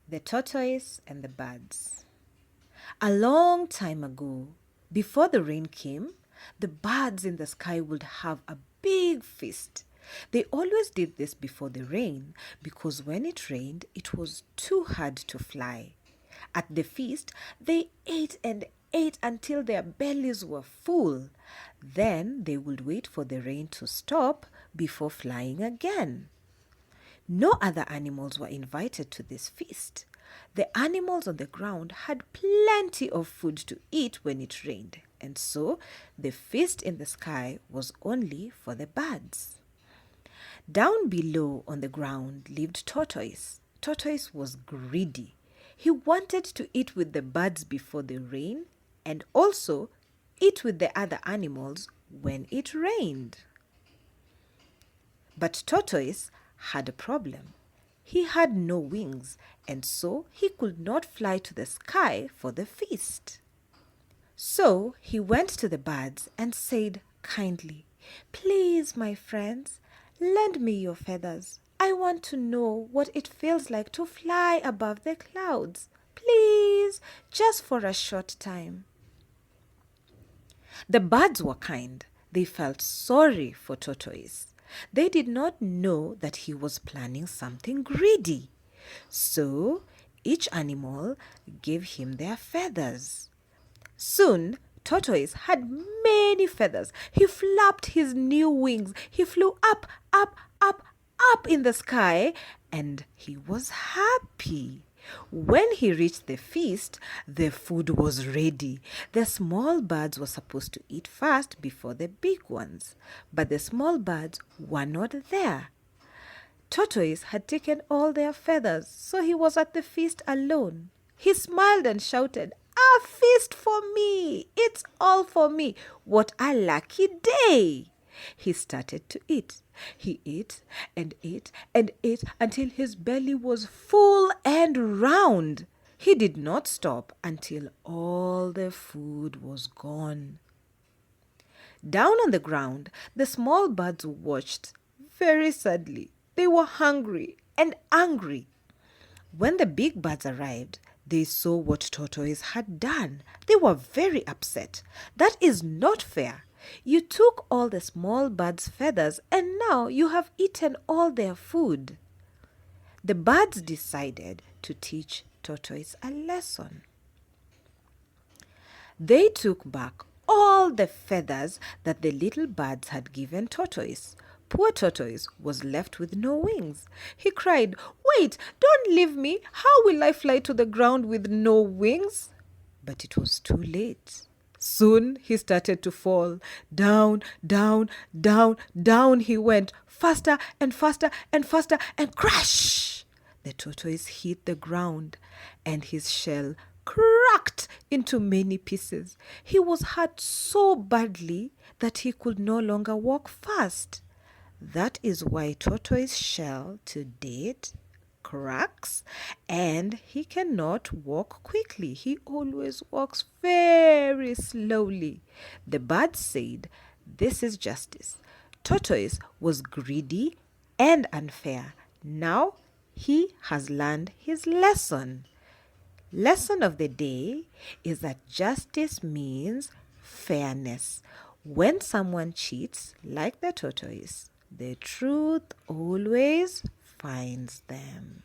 The Tortoise and the Birds. A long time ago, before the rain came, the birds in the sky would have a big feast. They always did this before the rain because when it rained, it was too hard to fly. At the feast, they ate and ate until their bellies were full. Then they would wait for the rain to stop before flying again. No other animals were invited to this feast. The animals on the ground had plenty of food to eat when it rained, and so the feast in the sky was only for the birds. Down below on the ground lived Tortoise. Tortoise was greedy. He wanted to eat with the birds before the rain and also eat with the other animals when it rained. But Tortoise had a problem. He had no wings, and so he could not fly to the sky for the feast. So he went to the birds and said kindly, "Please, my friends, lend me your feathers. I want to know what it feels like to fly above the clouds. Please, just for a short time." The birds were kind. They felt sorry for Tortoise. They did not know that he was planning something greedy. So each animal gave him their feathers. Soon, Tortoise had many feathers. He flapped his new wings. He flew up, up, up, up in the sky, and he was happy. When he reached the feast, the food was ready. The small birds were supposed to eat first before the big ones, but the small birds were not there. Tortoise had taken all their feathers, so he was at the feast alone. He smiled and shouted, "A feast for me! It's all for me! What a lucky day!" He started to eat. He ate and ate and ate until his belly was full and round. He did not stop until all the food was gone. Down on the ground, the small birds watched very sadly. They were hungry and angry. When the big birds arrived, they saw what Tortoise had done. They were very upset. "That is not fair. You took all the small birds' feathers and now you have eaten all their food." The birds decided to teach Tortoise a lesson. They took back all the feathers that the little birds had given Tortoise. Poor Tortoise was left with no wings. He cried, "Wait, don't leave me. How will I fly to the ground with no wings?" But it was too late. Soon he started to fall. Down, down, down, down he went, faster and faster and faster, and crash! The tortoise hit the ground, and his shell cracked into many pieces. He was hurt so badly that he could no longer walk fast. That is why tortoise shell to date cracks and he cannot walk quickly. He always walks very slowly. The bird said, "This is justice. Tortoise was greedy and unfair. Now he has learned his lesson." Lesson of the day is that justice means fairness. When someone cheats, like the tortoise, the truth always finds them.